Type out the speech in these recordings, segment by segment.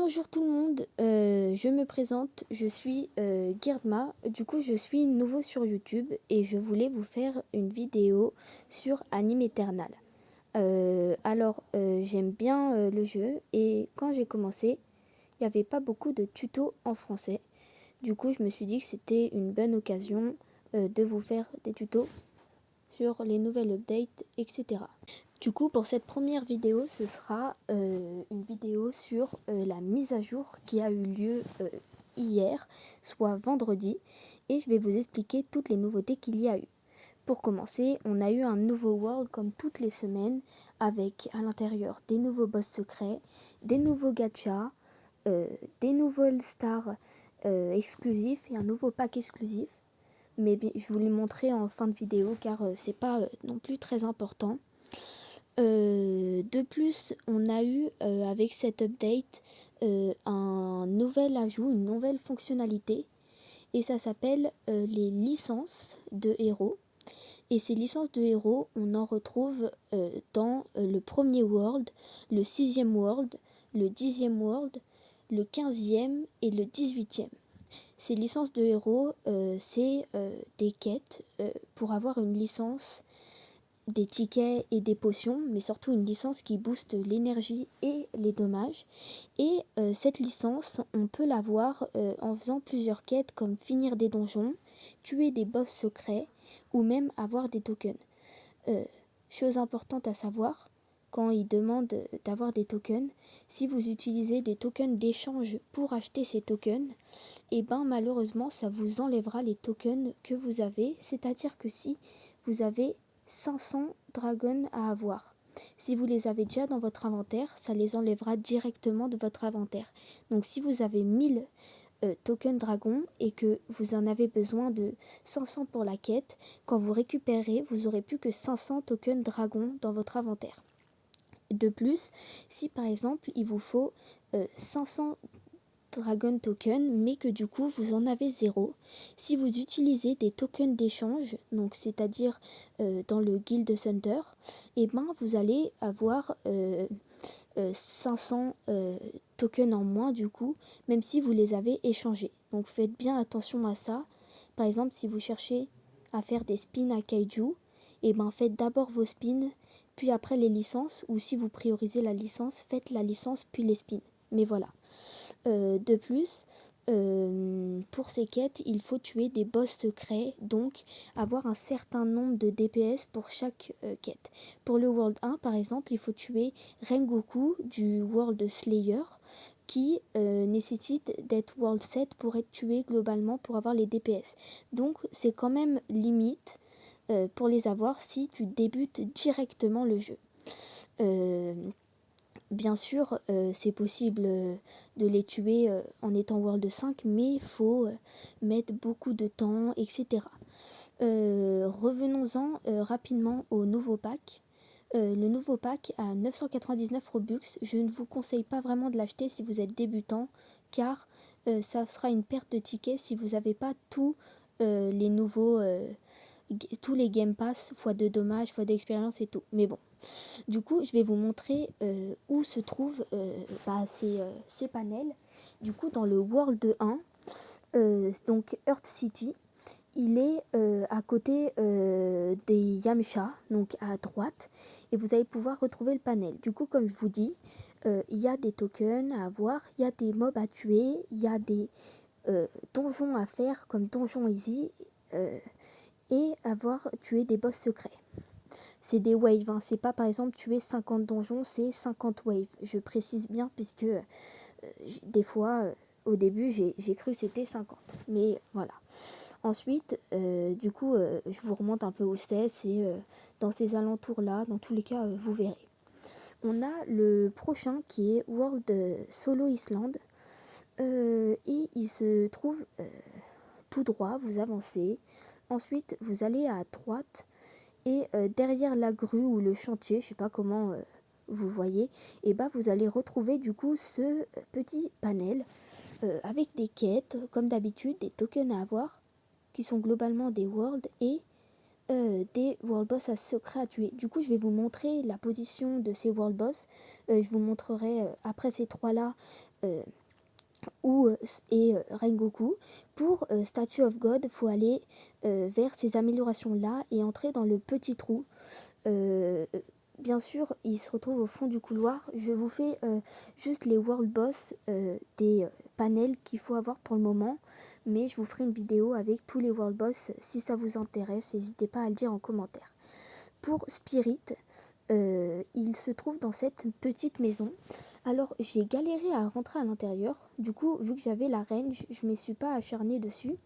Bonjour tout le monde, je me présente, je suis Girdma, du coup je suis nouveau sur YouTube et je voulais vous faire une vidéo sur Anime Eternal. J'aime bien le jeu et quand j'ai commencé, il n'y avait pas beaucoup de tutos en français. Du coup je me suis dit que c'était une bonne occasion de vous faire des tutos sur les nouvelles updates, etc. Du coup, pour cette première vidéo, ce sera une vidéo sur la mise à jour qui a eu lieu hier, soit vendredi, et je vais vous expliquer toutes les nouveautés qu'il y a eu. Pour commencer, on a eu un nouveau world comme toutes les semaines, avec à l'intérieur des nouveaux boss secrets, des nouveaux gachas, des nouvelles stars exclusifs et un nouveau pack exclusif. Mais je vous les montrerai en fin de vidéo car c'est pas non plus très important. De plus, on a eu avec cette update un nouvel ajout, une nouvelle fonctionnalité et ça s'appelle les licences de héros. Et ces licences de héros, on en retrouve dans le premier world, le 6e world, le 10e world, le 15e et le 18e. Ces licences de héros, c'est des quêtes pour avoir une licence, des tickets et des potions, mais surtout une licence qui booste l'énergie et les dommages. Et cette licence, on peut l'avoir en faisant plusieurs quêtes comme finir des donjons, tuer des boss secrets ou même avoir des tokens. Chose importante à savoir, quand ils demandent d'avoir des tokens, si vous utilisez des tokens d'échange pour acheter ces tokens, et ben malheureusement ça vous enlèvera les tokens que vous avez, c'est-à-dire que si vous avez 500 dragons à avoir, si vous les avez déjà dans votre inventaire, ça les enlèvera directement de votre inventaire. Donc si vous avez 1000 tokens dragon et que vous en avez besoin de 500 pour la quête, quand vous récupérez, vous aurez plus que 500 tokens dragon dans votre inventaire. De plus, si par exemple il vous faut 500 Dragon Token, mais que du coup vous en avez 0. Si vous utilisez des tokens d'échange, donc c'est-à-dire dans le Guild Center, et ben vous allez avoir 500 tokens en moins du coup, même si vous les avez échangés. Donc faites bien attention à ça. Par exemple, si vous cherchez à faire des spins à Kaiju, et ben faites d'abord vos spins, puis après les licences, ou si vous priorisez la licence, faites la licence puis les spins. Mais voilà. De plus, pour ces quêtes, il faut tuer des boss secrets, donc avoir un certain nombre de DPS pour chaque quête. Pour le World 1, par exemple, il faut tuer Rengoku du World Slayer, qui nécessite d'être World 7 pour être tué globalement pour avoir les DPS. Donc c'est quand même limite pour les avoir si tu débutes directement le jeu. Bien sûr, c'est possible de les tuer en étant World 5, mais il faut mettre beaucoup de temps, etc. Revenons-en rapidement au nouveau pack. Le nouveau pack à 999 Robux, je ne vous conseille pas vraiment de l'acheter si vous êtes débutant, car ça sera une perte de tickets si vous n'avez pas tous les nouveaux, tous les Game Pass, fois de dommages, fois d'expérience et tout. Mais bon. Du coup, je vais vous montrer où se trouvent ces panels. Du coup, dans le World 1, donc Earth City, il est à côté des Yamcha, donc à droite, et vous allez pouvoir retrouver le panel. Du coup, comme je vous dis, il y a des tokens à avoir, il y a des mobs à tuer, il y a des donjons à faire comme Donjon Easy, et avoir tué des boss secrets. C'est des waves, hein. C'est pas par exemple tuer 50 donjons, c'est 50 waves. Je précise bien puisque des fois, au début, j'ai cru que c'était 50. Mais voilà. Ensuite, je vous remonte un peu où c'est dans ces alentours-là. Dans tous les cas, vous verrez. On a le prochain qui est World Solo Island. Et il se trouve tout droit, vous avancez. Ensuite, vous allez à droite. Et derrière la grue ou le chantier, je sais pas comment vous voyez, et bah vous allez retrouver du coup ce petit panel avec des quêtes, comme d'habitude, des tokens à avoir, qui sont globalement des worlds, et des world boss à secret à tuer. Du coup, je vais vous montrer la position de ces world boss. Je vous montrerai après ces trois-là et Rengoku. Pour Statue of God, il faut aller vers ces améliorations-là et entrer dans le petit trou. Bien sûr, il se retrouve au fond du couloir. Je vous fais juste les world boss des panels qu'il faut avoir pour le moment. Mais je vous ferai une vidéo avec tous les world boss. Si ça vous intéresse, n'hésitez pas à le dire en commentaire. Pour Spirit, il se trouve dans cette petite maison. Alors j'ai galéré à rentrer à l'intérieur. Du coup, vu que j'avais la range, je ne me suis pas acharnée dessus.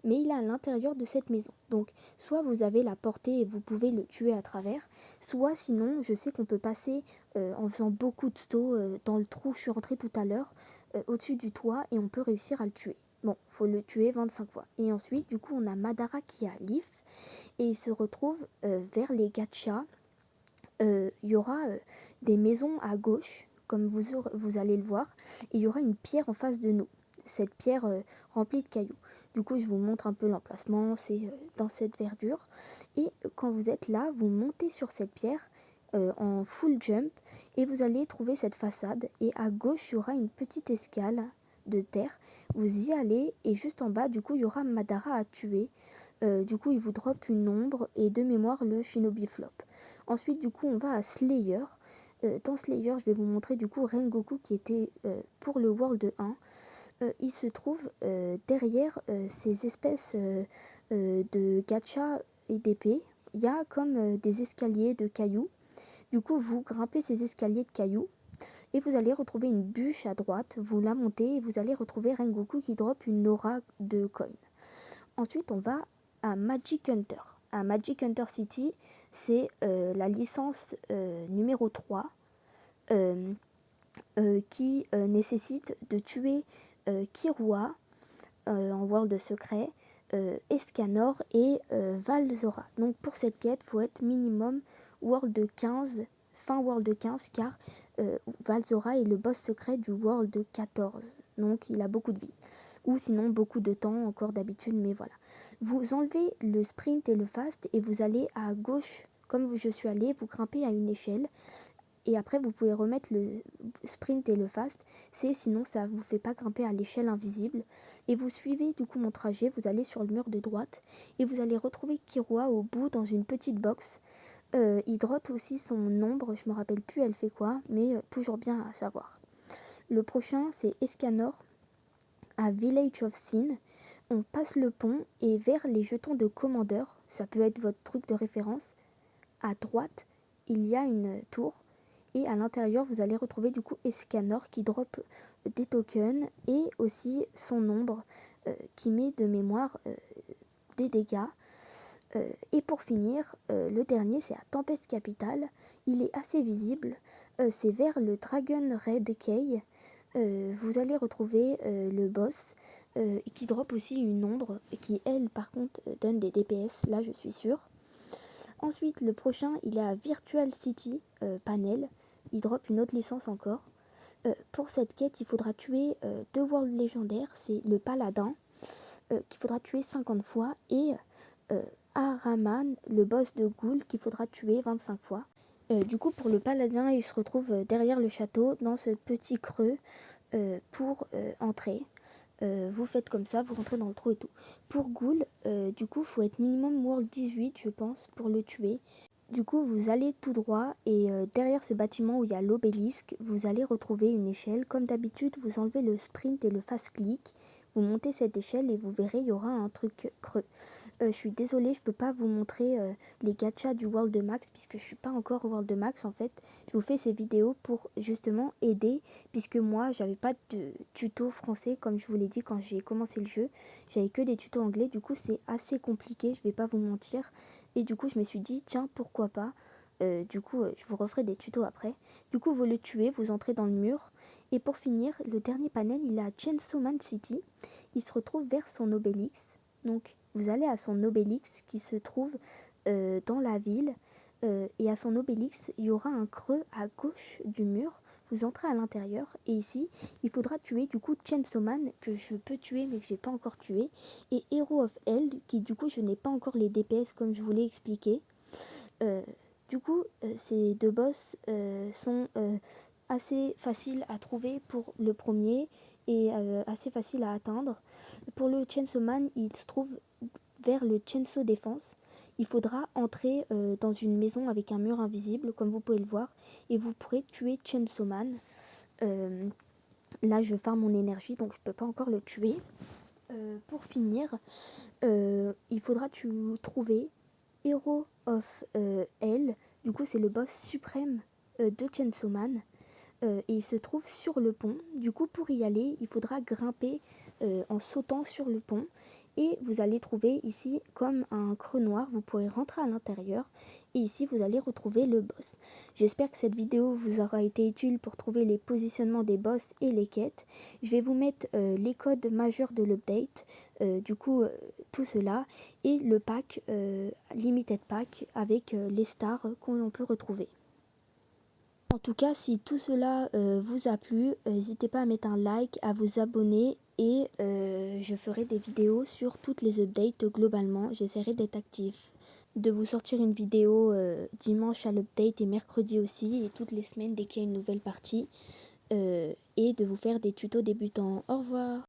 Mais il est à l'intérieur de cette maison. Donc soit vous avez la portée et vous pouvez le tuer à travers. Soit sinon, je sais qu'on peut passer en faisant beaucoup de sauts dans le trou où je suis rentrée tout à l'heure, au-dessus du toit, et on peut réussir à le tuer. Bon, faut le tuer 25 fois. Et ensuite, du coup, on a Madara qui a Leaf. Et il se retrouve vers les gachas. Il y aura des maisons à gauche, comme vous allez le voir, et il y aura une pierre en face de nous. Cette pierre remplie de cailloux. Du coup, je vous montre un peu l'emplacement, c'est dans cette verdure. Et quand vous êtes là, vous montez sur cette pierre en full jump et vous allez trouver cette façade. Et à gauche, il y aura une petite escale de terre. Vous y allez et juste en bas, du coup, il y aura Madara à tuer. Du coup, il vous drop une ombre et de mémoire le Shinobi Flop. Ensuite, du coup, on va à Slayer. Dans Slayer, je vais vous montrer du coup Rengoku qui était pour le World 1. Il se trouve derrière ces espèces de gacha et d'épées. Il y a comme des escaliers de cailloux. Du coup, vous grimpez ces escaliers de cailloux et vous allez retrouver une bûche à droite. Vous la montez et vous allez retrouver Rengoku qui drop une aura de coin. Ensuite, on va à Magic Hunter. À Magic Hunter City, c'est la licence numéro 3 qui nécessite de tuer Kirua en World Secret, Escanor et Valzora. Donc pour cette quête, il faut être minimum World 15, fin World 15, car Valzora est le boss secret du World 14. Donc il a beaucoup de vie. Ou sinon beaucoup de temps encore d'habitude, mais voilà. Vous enlevez le sprint et le fast et vous allez à gauche, comme je suis allée, vous grimpez à une échelle. Et après, vous pouvez remettre le sprint et le fast. Sinon, ça ne vous fait pas grimper à l'échelle invisible. Et vous suivez du coup mon trajet. Vous allez sur le mur de droite. Et vous allez retrouver Kirua au bout dans une petite box. Il droite aussi son ombre. Je me rappelle plus elle fait quoi. Mais toujours bien à savoir. Le prochain, c'est Escanor à Village of Sin. On passe le pont et vers les jetons de commandeur. Ça peut être votre truc de référence. À droite, il y a une tour. Et à l'intérieur, vous allez retrouver du coup Escanor qui drop des tokens et aussi son ombre qui met de mémoire des dégâts. Et pour finir, le dernier, c'est à Tempest Capital. Il est assez visible. C'est vers le Dragon Red Key. Vous allez retrouver le boss qui drop aussi une ombre qui, elle, par contre, donne des DPS. Là, je suis sûre. Ensuite, le prochain, il est à Virtual City Panel. Il drop une autre licence encore. Pour cette quête, il faudra tuer deux worlds légendaires. C'est le paladin qu'il faudra tuer 50 fois et Araman, le boss de Ghoul, qu'il faudra tuer 25 fois. Du coup, pour le paladin, il se retrouve derrière le château, dans ce petit creux, pour entrer. Vous faites comme ça, vous rentrez dans le trou et tout. Pour Ghoul, du coup, il faut être minimum World 18, je pense, pour le tuer. Du coup, vous allez tout droit et derrière ce bâtiment où il y a l'obélisque, vous allez retrouver une échelle. Comme d'habitude, vous enlevez le sprint et le fast click. Vous montez cette échelle et vous verrez, il y aura un truc creux. Je suis désolée, je peux pas vous montrer les gachas du World Max puisque je suis pas encore au World Max en fait. Je vous fais ces vidéos pour justement aider puisque moi j'avais pas de tuto français comme je vous l'ai dit quand j'ai commencé le jeu. J'avais que des tutos anglais, du coup c'est assez compliqué, je vais pas vous mentir. Et du coup je me suis dit tiens pourquoi pas. Je vous referai des tutos après. Du coup vous le tuez, vous entrez dans le mur. Et pour finir, le dernier panel il est à Chainsaw Man City. Il se retrouve vers son obélix. Donc vous allez à son obélix qui se trouve dans la ville et à son obélix il y aura un creux à gauche du mur. vous entrez à l'intérieur et ici, il faudra tuer du coup Chainsaw Man que je peux tuer mais que j'ai pas encore tué et Hero of Hell qui du coup je n'ai pas encore les DPS comme je vous l'ai expliqué. Du coup, ces deux boss sont assez faciles à trouver pour le premier et assez faciles à atteindre. Pour le Chainsaw Man, il se trouve vers le Chainsaw Défense. Il faudra entrer dans une maison avec un mur invisible, comme vous pouvez le voir, et vous pourrez tuer Chainsaw Man. Là, je farm mon énergie, donc je ne peux pas encore le tuer. Pour finir, il faudra trouver Hero of Hell. Du coup, c'est le boss suprême de Chainsaw Man. Et il se trouve sur le pont. Du coup, pour y aller, il faudra grimper en sautant sur le pont. Et vous allez trouver ici comme un creux noir. Vous pourrez rentrer à l'intérieur. Et ici, vous allez retrouver le boss. J'espère que cette vidéo vous aura été utile pour trouver les positionnements des boss et les quêtes. Je vais vous mettre les codes majeurs de l'update. Tout cela. Et le pack, Limited Pack, avec les stars qu'on peut retrouver. En tout cas, si tout cela vous a plu, n'hésitez pas à mettre un like, à vous abonner et je ferai des vidéos sur toutes les updates globalement. J'essaierai d'être actif, de vous sortir une vidéo dimanche à l'update et mercredi aussi et toutes les semaines dès qu'il y a une nouvelle partie et de vous faire des tutos débutants. Au revoir.